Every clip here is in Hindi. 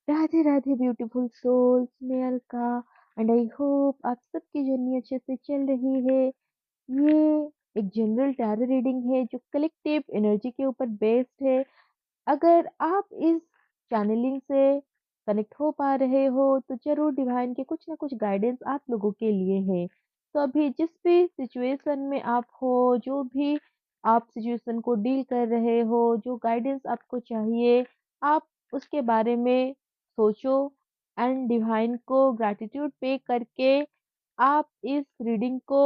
राधे राधे ब्यूटीफुल सोल्स, मैं अलका एंड आई होप आप सबकी जर्नी अच्छे से चल रही है। ये एक जनरल टैरो रीडिंग है जो कलेक्टिव एनर्जी के ऊपर बेस्ड है। अगर आप इस चैनलिंग से कनेक्ट हो पा रहे हो तो ज़रूर डिवाइन के कुछ ना कुछ गाइडेंस आप लोगों के लिए है। तो अभी जिस भी सिचुएशन में आप हो, जो भी आप सिचुएशन को डील कर रहे हो, जो गाइडेंस आपको चाहिए, आप उसके बारे में सोचो एंड डिवाइन को ग्रैटिट्यूड पे करके आप इस रीडिंग को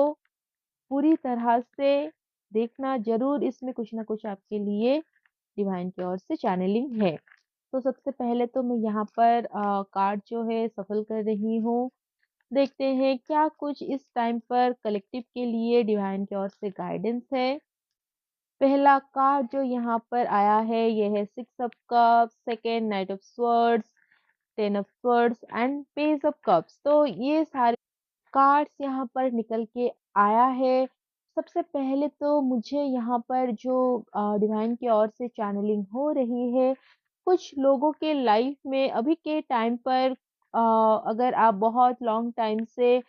पूरी तरह से देखना ज़रूर। इसमें कुछ ना कुछ आपके लिए डिवाइन की ओर से चैनलिंग है। तो सबसे पहले तो मैं यहाँ पर कार्ड जो है सफल कर रही हूँ। देखते हैं क्या कुछ इस टाइम पर कलेक्टिव के लिए डिवाइन की ओर से गाइडेंस है। पहला कार्ड जो यहाँ पर आया है ये है six of cups, second night of swords, ten of swords and page of cups. तो ये सारे कार्ड्स यहाँ पर निकल के आया है। सबसे पहले तो मुझे यहाँ पर जो डिवाइन की ओर से चैनलिंग हो रही है, कुछ लोगों के लाइफ में अभी के टाइम पर अगर आप बहुत लॉन्ग टाइम से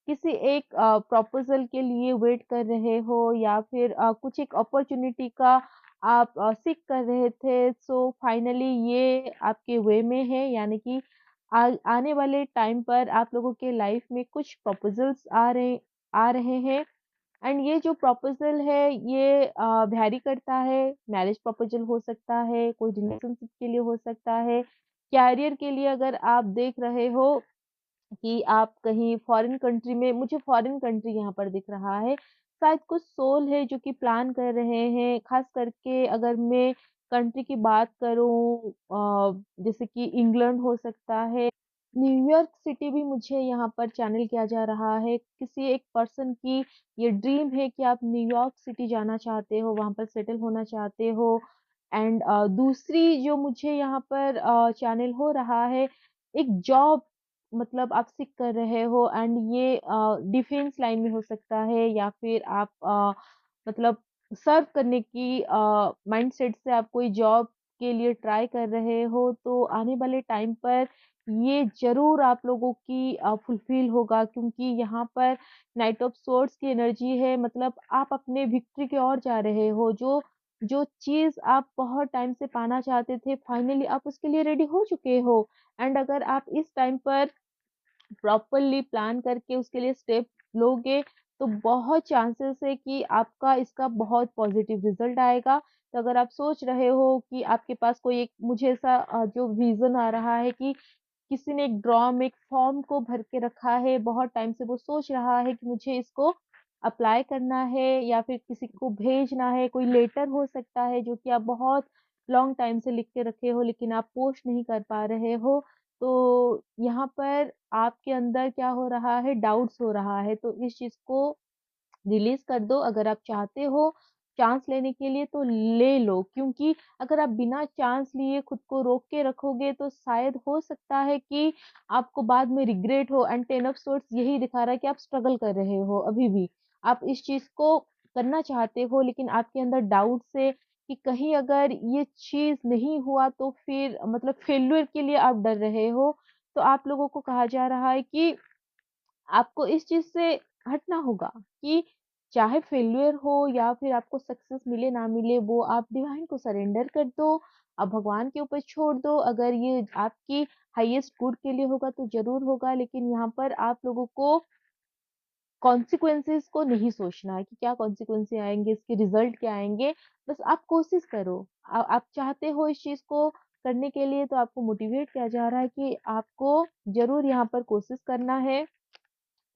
किसी एक प्रपोज़ल के लिए वेट कर रहे हो या फिर कुछ एक अपॉर्च्युनिटी का आप सीक कर रहे थे, सो फाइनली ये आपके वे में है, यानी कि आने वाले टाइम पर आप लोगों के लाइफ में कुछ प्रपोज़ल्स आ रहे हैं। एंड ये जो प्रपोज़ल है ये वैरी करता है। मैरिज प्रपोज़ल हो सकता है, कोई रिलेशनशिप के लिए हो सकता है, करियर के लिए अगर आप देख रहे हो कि आप कहीं फॉरेन कंट्री में, मुझे फॉरेन कंट्री यहाँ पर दिख रहा है। शायद कुछ सोल है जो कि प्लान कर रहे हैं, ख़ास करके अगर मैं कंट्री की बात करूँ जैसे कि इंग्लैंड हो सकता है, न्यूयॉर्क सिटी भी मुझे यहाँ पर चैनल किया जा रहा है। किसी एक पर्सन की ये ड्रीम है कि आप न्यूयॉर्क सिटी जाना चाहते हो, वहाँ पर सेटल होना चाहते हो। एंड दूसरी जो मुझे यहाँ पर चैनल हो रहा है, एक जॉब मतलब आप सीक कर रहे हो एंड ये डिफेंस लाइन में हो सकता है या फिर आप मतलब सर्व करने की माइंडसेट से आप कोई जॉब के लिए ट्राई कर रहे हो, तो आने वाले टाइम पर ये ज़रूर आप लोगों की फुलफिल होगा, क्योंकि यहाँ पर नाइट ऑफ सोर्ड्स की एनर्जी है। मतलब आप अपने विक्ट्री की ओर जा रहे हो। जो जो चीज़ आप बहुत टाइम से पाना चाहते थे, फाइनली आप उसके लिए रेडी हो चुके हो। एंड अगर आप इस टाइम पर प्रॉपरली प्लान करके उसके लिए स्टेप लोगे, तो बहुत चांसेस है कि आपका इसका बहुत पॉजिटिव रिजल्ट आएगा। तो अगर आप सोच रहे हो कि आपके पास कोई एक, मुझे ऐसा जो विज़न आ रहा है कि किसी ने एक ड्रॉ में एक फॉर्म को भर के रखा है, बहुत टाइम से वो सोच रहा है कि मुझे इसको अप्लाई करना है या फिर किसी को भेजना है। कोई लेटर हो सकता है जो कि आप बहुत लॉन्ग टाइम से लिख के रखे हो लेकिन आप पोस्ट नहीं कर पा रहे हो। तो यहाँ पर आपके अंदर क्या हो रहा है, डाउट्स हो रहा है, तो इस चीज़ को रिलीज़ कर दो। अगर आप चाहते हो चांस लेने के लिए तो ले लो, क्योंकि अगर आप बिना चांस लिए खुद को रोक के रखोगे तो शायद हो सकता है कि आपको बाद में रिग्रेट हो। एंड टेन ऑफ सोर्ड्स यही दिखा रहा है कि आप स्ट्रगल कर रहे हो अभी भी। आप इस चीज़ को करना चाहते हो लेकिन आपके अंदर डाउट्स है कि कहीं अगर ये चीज़ नहीं हुआ तो फिर मतलब फेल्योर के लिए आप डर रहे हो। तो आप लोगों को कहा जा रहा है कि आपको इस चीज़ से हटना होगा कि चाहे फेल्योर हो या फिर आपको सक्सेस मिले ना मिले, वो आप डिवाइन को सरेंडर कर दो, आप भगवान के ऊपर छोड़ दो। अगर ये आपकी हाईएस्ट गुड के लिए होगा तो ज़रूर होगा, लेकिन यहाँ पर आप लोगों को कॉन्सिक्वेंसेस को नहीं सोचना है कि क्या कॉन्सिक्वेंसेस आएँगे, इसके रिज़ल्ट क्या आएँगे। बस आप कोशिश करो। आप चाहते हो इस चीज़ को करने के लिए, तो आपको मोटिवेट किया जा रहा है कि आपको ज़रूर यहाँ पर कोशिश करना है।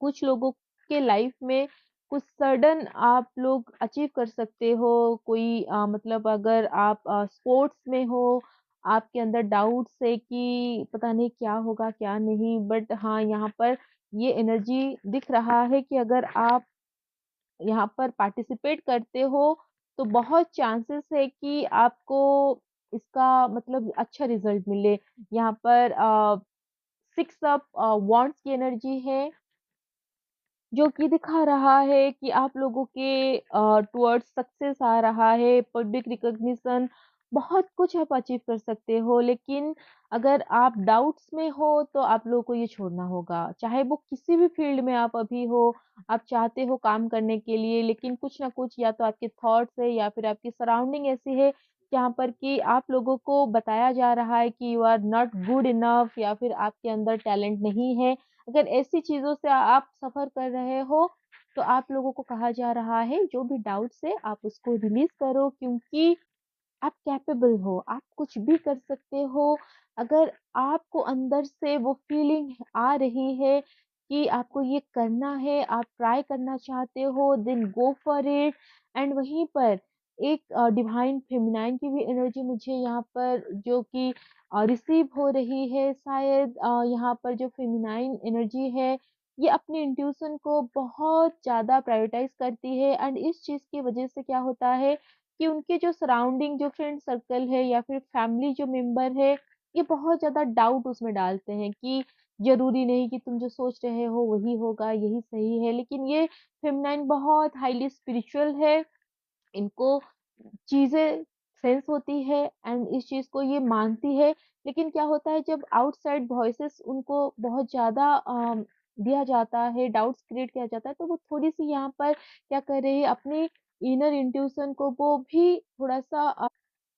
कुछ लोगों के लाइफ में कुछ सडन आप लोग अचीव कर सकते हो। कोई मतलब अगर आप स्पोर्ट्स में हो, आपके अंदर डाउट्स है कि पता नहीं क्या होगा क्या नहीं, बट हाँ यहाँ पर ये एनर्जी दिख रहा है कि अगर आप यहाँ पर पार्टिसिपेट करते हो तो बहुत चांसेस है कि आपको इसका मतलब अच्छा रिजल्ट मिले। यहाँ पर सिक्स ऑफ वॉन्ड्स की एनर्जी है जो कि दिखा रहा है कि आप लोगों के टुवर्ड्स सक्सेस आ रहा है, पब्लिक रिकॉग्निशन बहुत कुछ आप अचीव कर सकते हो, लेकिन अगर आप डाउट्स में हो तो आप लोगों को ये छोड़ना होगा। चाहे वो किसी भी फील्ड में आप अभी हो, आप चाहते हो काम करने के लिए, लेकिन कुछ ना कुछ या तो आपके थॉट्स है या फिर आपकी सराउंडिंग ऐसी है जहाँ पर कि आप लोगों को बताया जा रहा है कि you are not good enough या फिर आपके अंदर टैलेंट नहीं है। अगर ऐसी चीज़ों से आप सफ़र कर रहे हो, तो आप लोगों को कहा जा रहा है जो भी डाउट्स है आप उसको रिलीज़ करो, क्योंकि आप कैपेबल हो, आप कुछ भी कर सकते हो। अगर आपको अंदर से वो फीलिंग आ रही है कि आपको ये करना है, आप ट्राई करना चाहते हो, then go for it. And वहीं पर एक डिवाइन फेमिनाइन की भी एनर्जी मुझे यहाँ पर जो कि रिसीव हो रही है, शायद यहाँ पर जो फेमिनाइन एनर्जी है, ये अपनी इंट्यूशन को बहुत ज़्यादा प्रायोरिटाइज़ करती है। एंड इस चीज़ की वजह से क्या होता है कि उनके जो सराउंडिंग जो फ्रेंड सर्कल है या फिर फैमिली जो मेंबर है, ये बहुत ज़्यादा डाउट उसमें डालते हैं कि ज़रूरी नहीं कि तुम जो सोच रहे हो वही होगा, यही सही है। लेकिन ये फेमिनाइन बहुत हाईली स्पिरिचुअल है, इनको चीज़ें सेंस होती है एंड इस चीज़ को ये मानती है। लेकिन क्या होता है जब आउटसाइड वॉइसेस उनको बहुत ज़्यादा दिया जाता है, डाउट्स क्रिएट किया जाता है, तो वो थोड़ी-सी यहाँ पर क्या कर रही है, अपनी इनर इंट्यूशन को वो भी थोड़ा-सा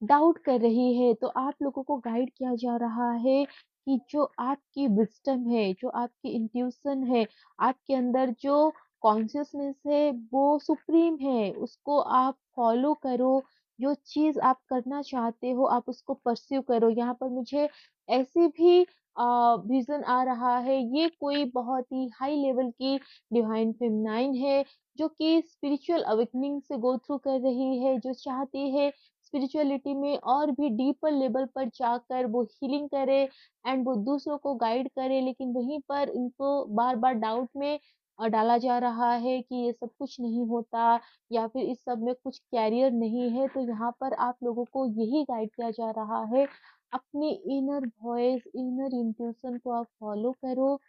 डाउट कर रही है। तो आप लोगों को गाइड किया जा रहा है कि जो आपकी विज़डम है, जो आपकी इंट्यूशन है, आपके अंदर जो कॉन्शियसनेस है वो सुप्रीम है, उसको आप फॉलो करो। जो चीज़ आप करना चाहते हो आप उसको परस्यू करो। यहाँ पर मुझे ऐसे भी विज़न आ रहा है, ये कोई बहुत ही हाई लेवल की डिवाइन फेमिनाइन है, जो कि स्पिरिचुअल अवेकनिंग से गो थ्रू कर रही है, जो चाहती है स्पिरिचुअलिटी में और भी डीपर लेवल पर जाकर वो हीलिंग करे एंड वो दूसरों को गाइड करे। लेकिन वहीं पर इनको बार-बार डाउट में डाला जा रहा है कि ये सब कुछ नहीं होता या फिर इस सब में कुछ कैरियर नहीं है। तो यहाँ पर आप लोगों को यही गाइड किया जा रहा है, अपनी इनर वॉइस, इनर इंट्यूशन को आप फॉलो करो।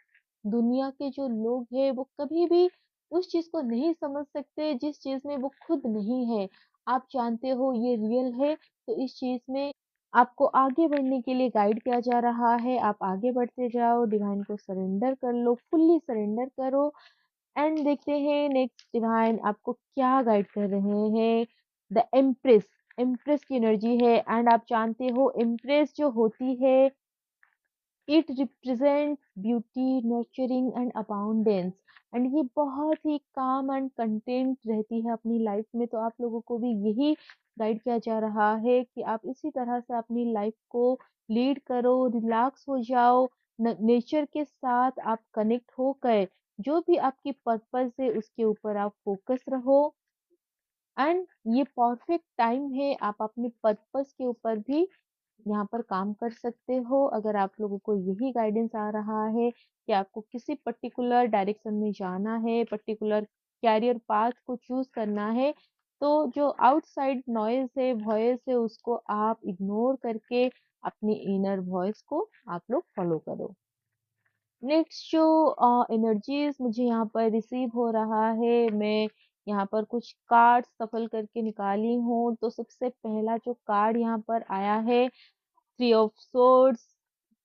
दुनिया के जो लोग हैं वो कभी भी उस चीज़ को नहीं समझ सकते जिस चीज़ में वो खुद नहीं है। आप जानते हो ये रियल है, तो इस चीज़ में आपको आगे बढ़ने के लिए गाइड किया जा रहा है। आप आगे बढ़ते जाओ, डिवाइन को सरेंडर कर लो, फुल्ली सरेंडर करो एंड देखते हैं नेक्स्ट डिवाइन आपको क्या गाइड कर रहे हैं। द एम्प्रेस, एम्प्रेस की एनर्जी है एंड आप जानते हो एम्प्रेस जो होती है, it represents beauty, nurturing and abundance. And ये बहुत ही काम एंड कंटेंट रहती है अपनी लाइफ में। तो आप लोगों को भी यही गाइड किया जा रहा है कि आप इसी तरह से अपनी लाइफ को लीड करो, रिलैक्स हो जाओ, नेचर के साथ आप कनेक्ट होकर जो भी आपकी पर्पस है उसके ऊपर आप फोकस रहो। एंड ये परफेक्ट टाइम है, आप अपने पर्पस के ऊपर भी यहाँ पर काम कर सकते हो। अगर आप लोगों को यही गाइडेंस आ रहा है कि आपको किसी पर्टिकुलर डायरेक्शन में जाना है, पर्टिकुलर कैरियर पाथ को चूज़ करना है, तो जो आउटसाइड नॉइज़ है, वॉइस है, उसको आप इग्नोर करके अपनी इनर वॉइस को आप लोग फॉलो करो। नेक्स्ट जो एनर्जीज़ मुझे यहाँ पर रिसीव हो रहा है, मैं यहाँ पर कुछ कार्ड्स सफल करके निकाली हूँ। तो सबसे पहला जो कार्ड यहाँ पर आया है, three of swords,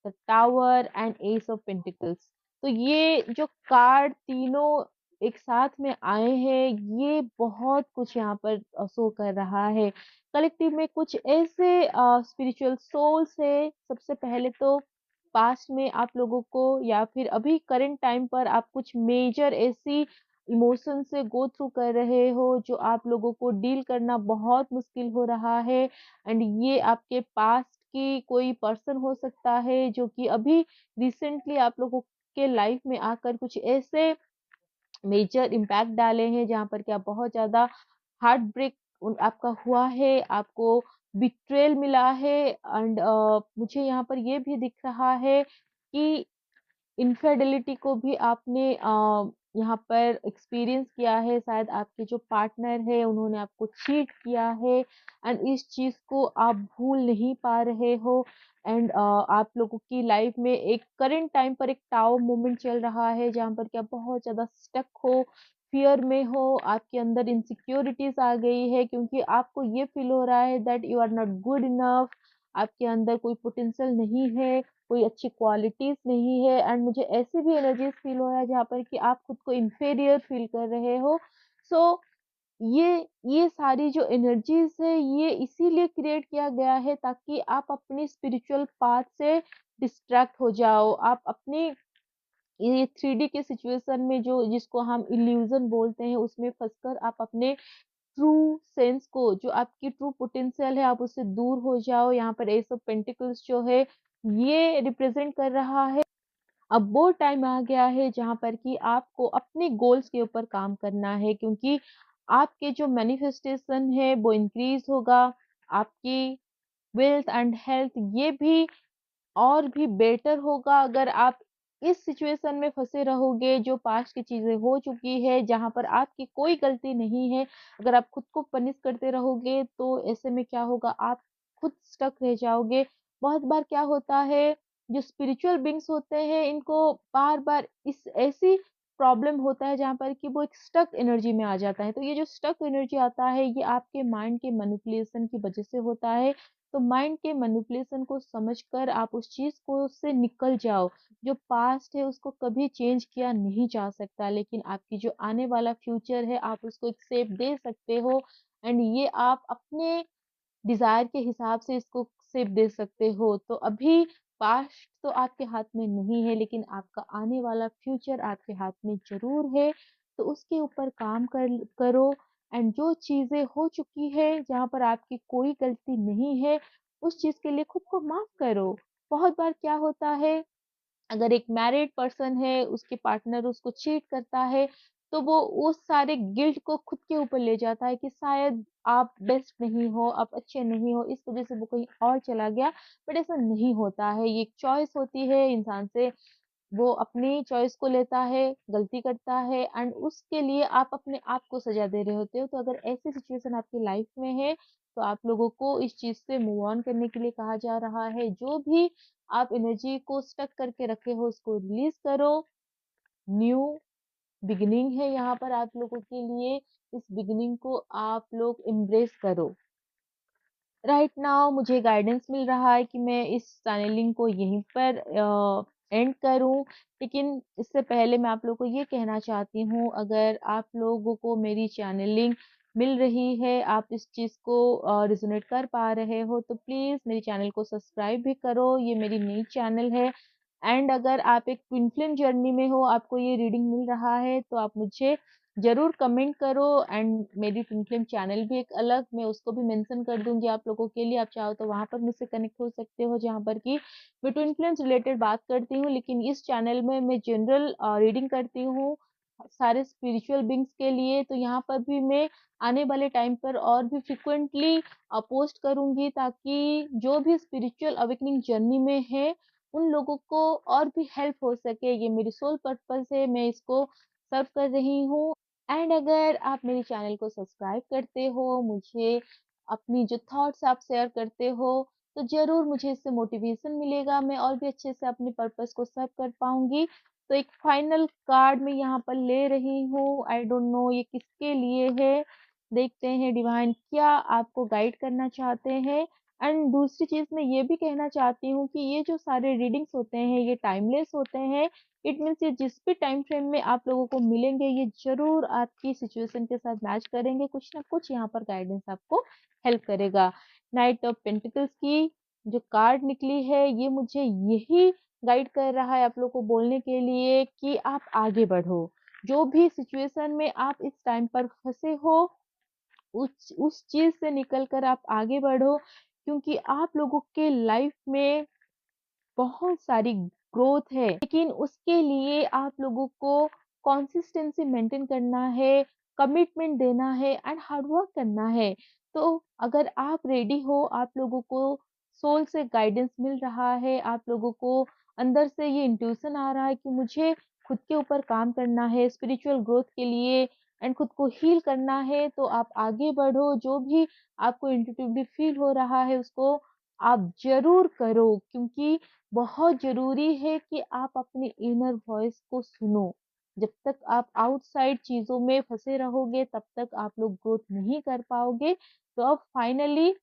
the tower and S of pentacles. तो ये जो कार्ड तीनों एक साथ में आए हैं, ये बहुत कुछ यहाँ पर शो कर रहा है। कलेक्टिव में कुछ ऐसे स्पिरिचुअल सोल्स है, सबसे पहले तो पास्ट में आप लोगों को या फिर अभी करंट टाइम पर आप कुछ मेजर ऐसी इमोशन से गो थ्रू कर रहे हो जो आप लोगों को डील करना बहुत मुश्किल हो रहा है। एंड ये आपके पास्ट की कोई पर्सन हो सकता है जो कि अभी रिसेंटली आप लोगों के लाइफ में आकर कुछ ऐसे मेजर इम्पैक्ट डाले हैं जहाँ पर कि आप बहुत ज़्यादा हार्ट ब्रेक आपका हुआ है, आपको बिट्रेयल मिला है एंड मुझे यहाँ पर ये भी दिख रहा है कि इनफिडेलिटी को भी आपने यहाँ पर एक्सपीरियंस किया है। शायद आपके जो पार्टनर है उन्होंने आपको चीट किया है एंड इस चीज़ को आप भूल नहीं पा रहे हो। एंड आप लोगों की लाइफ में एक करंट टाइम पर एक टावर मोमेंट चल रहा है जहाँ पर कि आप बहुत ज़्यादा स्टक हो, फ़ियर में हो, आपके अंदर इनसिक्योरिटीज़ आ गई है क्योंकि आपको ये फ़ील हो रहा है that you are not good enough, आपके अंदर कोई पोटेंशियल नहीं है, कोई अच्छी क्वालिटीज़ नहीं है एंड मुझे ऐसी भी एनर्जीज़ फ़ील हो रहा है जहाँ पर कि आप खुद को इन्फीरियर फ़ील कर रहे हो। सो ये सारी जो एनर्जीज़ है ये इसीलिए क्रिएट किया गया है ताकि आप अपनी स्पिरिचुअल पाथ से डिस्ट्रैक्ट हो जाओ। आप अपनी ये 3D के सिचुएशन में जो जिसको हम इल्यूज़न बोलते हैं उसमें फँसकर आप अपने ट्रू सेंस को जो आपकी ट्रू पोटेंशियल है आप उससे दूर हो जाओ। यहाँ पर एस ऑफ पेंटिकल्स जो है ये रिप्रेजेंट कर रहा है अब वो टाइम आ गया है जहाँ पर कि आपको अपने गोल्स के ऊपर काम करना है क्योंकि आपके जो मैनिफेस्टेशन है वो इंक्रीज होगा, आपकी वेल्थ एंड हेल्थ ये भी और भी बेटर होगा अगर आप इस सिचुएशन में फँसे रहोगे जो पास्ट की चीज़ें हो चुकी है, जहाँ पर आपकी कोई गलती नहीं है। अगर आप खुद को पनिश करते रहोगे तो ऐसे में क्या होगा आप खुद स्टक रह जाओगे। बहुत बार क्या होता है जो स्पिरिचुअल बीइंग्स होते हैं इनको बार-बार इस ऐसी प्रॉब्लम होता है जहाँ पर कि वो एक स्टक एनर्जी में आ जाता है। तो ये जो स्टक एनर्जी आता है ये आपके माइंड के मैनिपुलेशन की वज़ह से होता है। तो माइंड के मैनिपुलेशन को समझकर आप उस चीज़ को से निकल जाओ। जो पास्ट है उसको कभी चेंज किया नहीं जा सकता, लेकिन आपकी जो आने वाला फ्यूचर है आप उसको एक शेप दे सकते हो एंड ये आप अपने डिज़ायर के हिसाब से इसको शेप दे सकते हो। तो अभी पास्ट तो आपके हाथ में नहीं है, लेकिन आपका आने वाला फ्यूचर आपके हाथ में ज़रूर है। तो उसके ऊपर काम करो एंड जो चीज़ें हो चुकी है, जहाँ पर आपकी कोई गलती नहीं है, उस चीज़ के लिए खुद को माफ़ करो। बहुत बार क्या होता है अगर एक मैरिड पर्सन है, उसके पार्टनर उसको चीट करता है, तो वो उस सारे गिल्ट को खुद के ऊपर ले जाता है कि शायद आप बेस्ट नहीं हो, आप अच्छे नहीं हो, इस वज़ह से वो कहीं और चला गया। बट ऐसा नहीं होता है, ये एक चॉइस होती है इंसान से वो अपनी चॉइस को लेता है, गलती करता है एंड उसके लिए आप अपने आप को सज़ा दे रहे होते हो। तो अगर ऐसी सिचुएशन आपकी लाइफ में है, तो आप लोगों को इस चीज़ से मूव ऑन करने के लिए कहा जा रहा है। जो भी आप एनर्जी को स्टक करके रखे हो, उसको रिलीज़ करो। न्यू बिगिनिंग है यहाँ पर आप लोगों के लिए, इस बिगिनिंग को आप लोग एम्ब्रेस करो। राइट नाउ मुझे गाइडेंस मिल रहा है कि मैं इस चैनलिंग को यहीं पर एंड करूं, लेकिन इससे पहले मैं आप लोगों को ये कहना चाहती हूँ अगर आप लोगों को मेरी चैनलिंग मिल रही है, आप इस चीज़ को रिजोनेट कर पा रहे हो तो प्लीज़ मेरी चैनल को सब्सक्राइब भी करो। ये मेरी नई चैनल है एंड अगर आप एक ट्विन फ्लेम जर्नी में हो, आपको ये रीडिंग मिल रहा है तो आप मुझे ज़रूर कमेंट करो एंड मेरी ट्विन फ्लेम चैनल भी एक अलग मैं उसको भी मेंशन कर दूँगी आप लोगों के लिए। आप चाहो तो वहाँ पर मुझसे कनेक्ट हो सकते हो जहाँ पर कि मैं ट्विन फ्लेम्स रिलेटेड बात करती हूँ, लेकिन इस चैनल में मैं जनरल रीडिंग करती हूँ सारे स्पिरिचुअल बीइंग्स के लिए। तो यहाँ पर भी मैं आने वाले टाइम पर और भी फ्रीक्वेंटली पोस्ट करूँगी ताकि जो भी स्पिरिचुअल अवेकनिंग जर्नी में है, उन लोगों को और भी हेल्प हो सके। ये मेरी सोल पर्पस है, मैं इसको सर्व कर रही हूँ। एंड अगर आप मेरे चैनल को सब्सक्राइब करते हो, मुझे अपनी जो थॉट्स आप शेयर करते हो, तो ज़रूर मुझे इससे मोटिवेशन मिलेगा, मैं और भी अच्छे से अपने पर्पस को सर्व कर पाऊँगी। तो एक फाइनल कार्ड मैं यहाँ पर ले रही हूँ, आई डोंट नो ये किसके लिए है, देखते हैं डिवाइन क्या आपको गाइड करना चाहते हैं। एंड दूसरी चीज़ मैं ये भी कहना चाहती हूँ कि ये जो सारे रीडिंग्स होते हैं, ये टाइमलेस होते हैं। इट मीन्स ये जिस भी टाइम फ्रेम में आप लोगों को मिलेंगे, ये ज़रूर आपकी सिचुएशन के साथ मैच करेंगे, कुछ ना कुछ यहाँ पर गाइडेंस आपको हेल्प करेगा। नाइट ऑफ पेंटिकल्स की जो कार्ड निकली है, ये मुझे यही गाइड कर रहा है आप लोग को बोलने के लिए कि आप आगे बढ़ो। जो भी सिचुएशन में आप इस टाइम पर फँसे हो, उस चीज़ से निकल कर आप आगे बढ़ो क्योंकि आप लोगों के लाइफ में बहुत सारी ग्रोथ है, लेकिन उसके लिए आप लोगों को कंसिस्टेंसी मेंटेन करना है, कमिटमेंट देना है एंड हार्ड वर्क करना है। तो अगर आप रेडी हो, आप लोगों को सोल से गाइडेंस मिल रहा है, आप लोगों को अंदर से ये इंट्यूशन आ रहा है कि मुझे खुद के ऊपर काम करना है, स्पिरिचुअल ग्रोथ के लिए एंड खुद को हील करना है, तो आप आगे बढ़ो। जो भी आपको इंट्यूटिवली फील हो रहा है, उसको आप ज़रूर करो क्योंकि बहुत ज़रूरी है कि आप अपनी इनर वॉइस को सुनो। जब तक आप आउटसाइड चीज़ों में फँसे रहोगे, तब तक आप लोग ग्रोथ नहीं कर पाओगे। तो अब फाइनली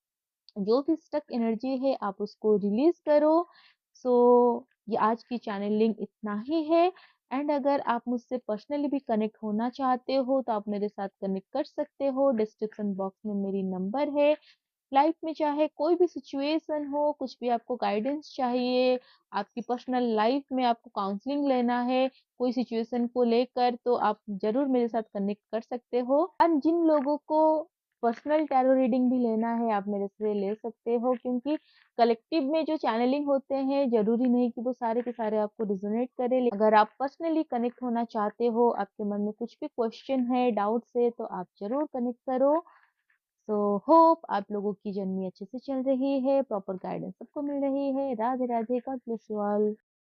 जो भी स्टक एनर्जी है आप उसको रिलीज़ करो। सो ये आज की चैनलिंग इतना ही है। एंड अगर आप मुझसे पर्सनली भी कनेक्ट होना चाहते हो तो आप मेरे साथ कनेक्ट कर सकते हो। डिस्क्रिप्शन बॉक्स में मेरी नंबर है। लाइफ में चाहे कोई भी सिचुएशन हो, कुछ भी आपको गाइडेंस चाहिए, आपकी पर्सनल लाइफ में आपको काउंसलिंग लेना है, कोई सिचुएशन को लेकर, तो आप ज़रूर मेरे साथ कनेक्ट कर सकते हो। और जिन लोगों को पर्सनल टैरो रीडिंग भी लेना है, आप मेरे से ले सकते हो, क्योंकि कलेक्टिव में जो चैनलिंग होते हैं, ज़रूरी नहीं कि वो सारे के सारे आपको रिजोनेट करें। अगर आप पर्सनली कनेक्ट होना चाहते हो, आपके मन में कुछ भी क्वेश्चन है, डाउट्स है, तो आप ज़रूर कनेक्ट करो। सो होप आप लोगों की जर्नी अच्छे से चल रही है, प्रॉपर गाइडेंस सबको मिल रही है। Radhe Radhe, God bless you all.